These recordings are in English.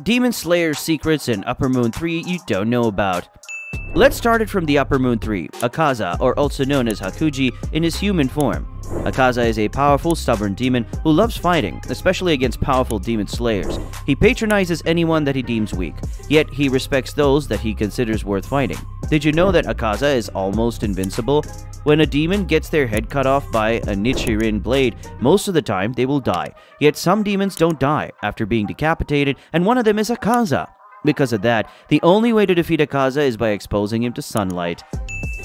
Demon Slayer's secrets in Upper Moon 3 you don't know about. Let's start it from the Upper Moon 3, Akaza, or also known as Hakuji, in his human form. Akaza is a powerful, stubborn demon who loves fighting, especially against powerful demon slayers. He patronizes anyone that he deems weak, yet he respects those that he considers worth fighting. Did you know that Akaza is almost invincible? When a demon gets their head cut off by a Nichirin blade, most of the time they will die. Yet some demons don't die after being decapitated, and one of them is Akaza. Because of that, the only way to defeat Akaza is by exposing him to sunlight.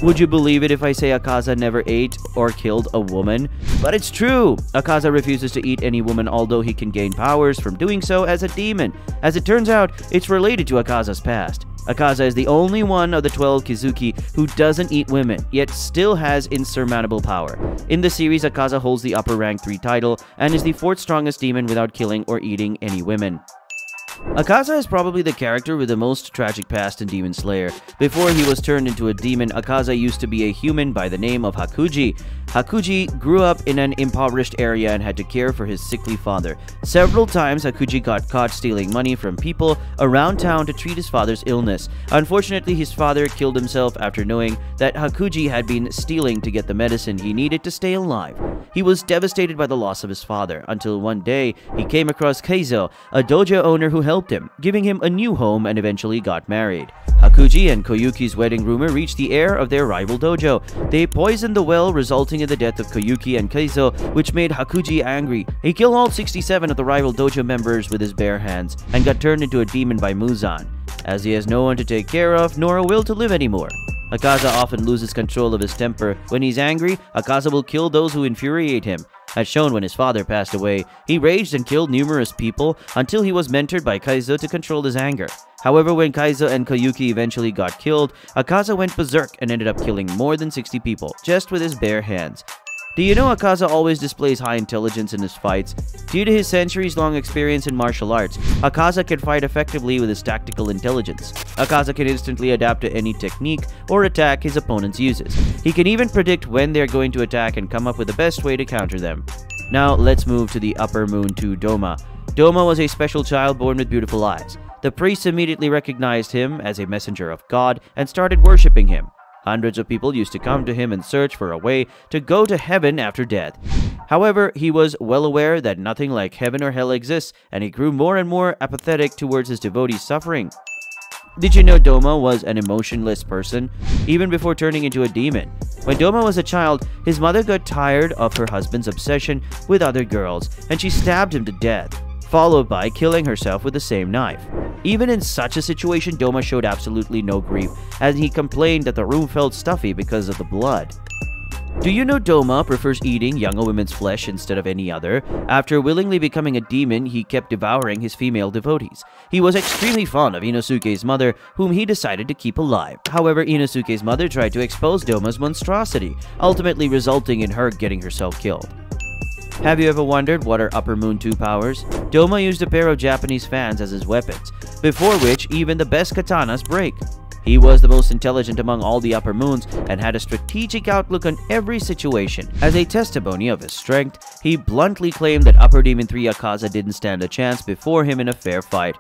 Would you believe it if I say Akaza never ate or killed a woman? But it's true! Akaza refuses to eat any woman, although he can gain powers from doing so as a demon. As it turns out, it's related to Akaza's past. Akaza is the only one of the 12 Kizuki who doesn't eat women, yet still has insurmountable power. In the series, Akaza holds the upper rank 3 title and is the 4th strongest demon without killing or eating any women. Akaza is probably the character with the most tragic past in Demon Slayer. Before he was turned into a demon, Akaza used to be a human by the name of Hakuji. Hakuji grew up in an impoverished area and had to care for his sickly father. Several times, Hakuji got caught stealing money from people around town to treat his father's illness. Unfortunately, his father killed himself after knowing that Hakuji had been stealing to get the medicine he needed to stay alive. He was devastated by the loss of his father, until one day he came across Keizo, a dojo owner who helped him, giving him a new home, and eventually got married. Hakuji and Koyuki's wedding rumor reached the heir of their rival dojo. They poisoned the well, resulting in the death of Koyuki and Keizo, which made Hakuji angry. He killed all 67 of the rival dojo members with his bare hands, and got turned into a demon by Muzan, as he has no one to take care of, nor a will to live anymore. Akaza often loses control of his temper. When he's angry, Akaza will kill those who infuriate him. As shown when his father passed away, he raged and killed numerous people until he was mentored by Keizo to control his anger. However, when Keizo and Koyuki eventually got killed, Akaza went berserk and ended up killing more than 60 people, just with his bare hands. Do you know Akaza always displays high intelligence in his fights? Due to his centuries-long experience in martial arts, Akaza can fight effectively with his tactical intelligence. Akaza can instantly adapt to any technique or attack his opponents uses. He can even predict when they're going to attack and come up with the best way to counter them. Now, let's move to the Upper Moon 2 Doma. Doma was a special child born with beautiful eyes. The priests immediately recognized him as a messenger of God and started worshipping him. Hundreds of people used to come to him and search for a way to go to heaven after death. However, he was well aware that nothing like heaven or hell exists, and he grew more and more apathetic towards his devotees' suffering. Did you know Doma was an emotionless person, even before turning into a demon? When Doma was a child, his mother got tired of her husband's obsession with other girls, and she stabbed him to death, followed by killing herself with the same knife. Even in such a situation, Doma showed absolutely no grief, as he complained that the room felt stuffy because of the blood. Do you know Doma prefers eating younger women's flesh instead of any other? After willingly becoming a demon, he kept devouring his female devotees. He was extremely fond of Inosuke's mother, whom he decided to keep alive. However, Inosuke's mother tried to expose Doma's monstrosity, ultimately resulting in her getting herself killed. Have you ever wondered what are Upper Moon 2 powers? Doma used a pair of Japanese fans as his weapons, before which even the best katanas break. He was the most intelligent among all the Upper Moons and had a strategic outlook on every situation. As a testimony of his strength, he bluntly claimed that Upper Demon 3 Akaza didn't stand a chance before him in a fair fight.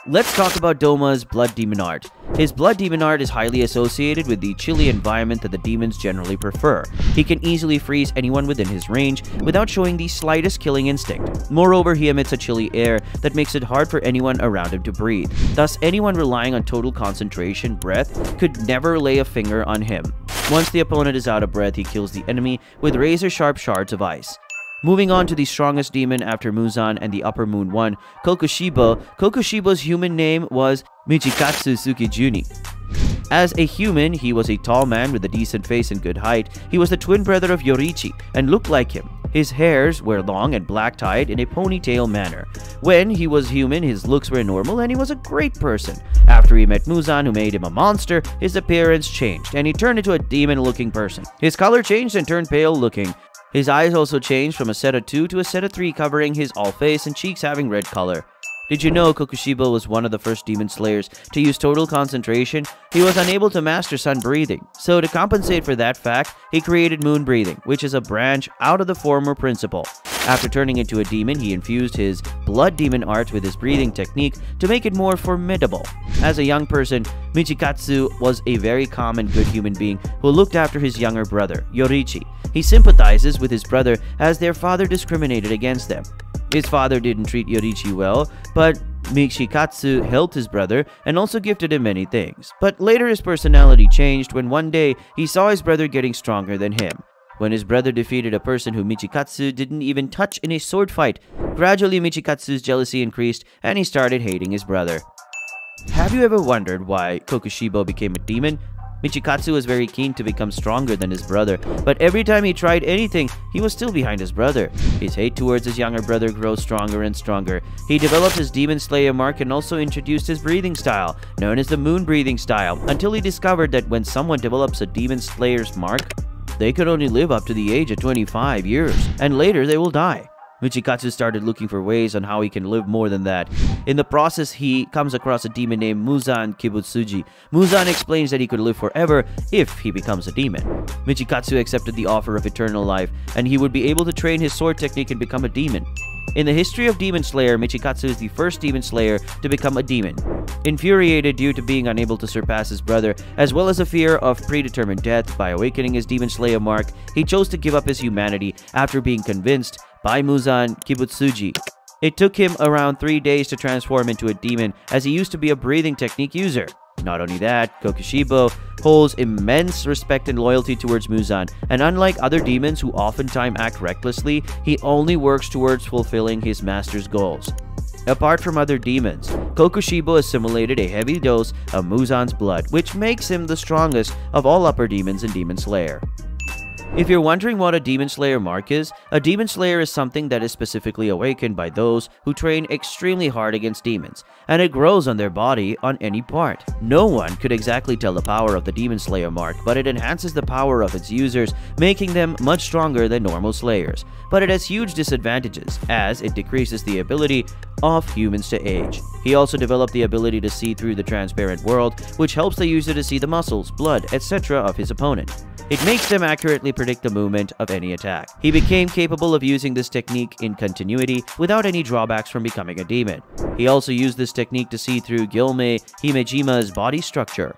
Let's talk about Doma's Blood Demon art. His Blood Demon art is highly associated with the chilly environment that the demons generally prefer. He can easily freeze anyone within his range without showing the slightest killing instinct. Moreover, he emits a chilly air that makes it hard for anyone around him to breathe. Thus, anyone relying on total concentration breath could never lay a finger on him. Once the opponent is out of breath, he kills the enemy with razor-sharp shards of ice. Moving on to the strongest demon after Muzan and the Upper Moon 1, Kokushibo. Kokushibo's human name was Michikatsu Tsukijuni. As a human, he was a tall man with a decent face and good height. He was the twin brother of Yorichi and looked like him. His hairs were long and black-tied in a ponytail manner. When he was human, his looks were normal and he was a great person. After he met Muzan, who made him a monster, his appearance changed and he turned into a demon-looking person. His color changed and turned pale-looking. His eyes also changed from a set of 2 to a set of 3, covering his all face and cheeks having red color. Did you know Kokushibo was one of the first demon slayers to use total concentration? He was unable to master sun breathing, so to compensate for that fact, he created moon breathing, which is a branch out of the former principle. After turning into a demon, he infused his blood demon art with his breathing technique to make it more formidable. As a young person, Michikatsu was a very calm and good human being who looked after his younger brother, Yorichi. He sympathizes with his brother as their father discriminated against them. His father didn't treat Yorichi well, but Michikatsu helped his brother and also gifted him many things. But later his personality changed when one day he saw his brother getting stronger than him. When his brother defeated a person who Michikatsu didn't even touch in a sword fight, gradually Michikatsu's jealousy increased and he started hating his brother. Have you ever wondered why Kokushibo became a demon? Michikatsu was very keen to become stronger than his brother, but every time he tried anything, he was still behind his brother. His hate towards his younger brother grows stronger and stronger. He developed his Demon Slayer mark and also introduced his breathing style, known as the Moon Breathing style, until he discovered that when someone develops a Demon Slayer's mark, they could only live up to the age of 25 years, and later they will die. Michikatsu started looking for ways on how he can live more than that. In the process, he comes across a demon named Muzan Kibutsuji. Muzan explains that he could live forever if he becomes a demon. Michikatsu accepted the offer of eternal life, and he would be able to train his sword technique and become a demon. In the history of Demon Slayer, Michikatsu is the first Demon Slayer to become a demon. Infuriated due to being unable to surpass his brother, as well as a fear of predetermined death by awakening his Demon Slayer mark, he chose to give up his humanity after being convinced by Muzan Kibutsuji. It took him around 3 days to transform into a demon, as he used to be a breathing technique user. Not only that, Kokushibo holds immense respect and loyalty towards Muzan, and unlike other demons who oftentimes act recklessly, he only works towards fulfilling his master's goals. Apart from other demons, Kokushibo assimilated a heavy dose of Muzan's blood, which makes him the strongest of all upper demons in Demon Slayer. If you're wondering what a Demon Slayer mark is, a Demon Slayer is something that is specifically awakened by those who train extremely hard against demons, and it grows on their body on any part. No one could exactly tell the power of the Demon Slayer mark, but it enhances the power of its users, making them much stronger than normal Slayers. But it has huge disadvantages, as it decreases the ability of humans to age. He also developed the ability to see through the transparent world, which helps the user to see the muscles, blood, etc. of his opponent. It makes them accurately predict the movement of any attack. He became capable of using this technique in continuity without any drawbacks from becoming a demon. He also used this technique to see through Gyomei Himejima's body structure.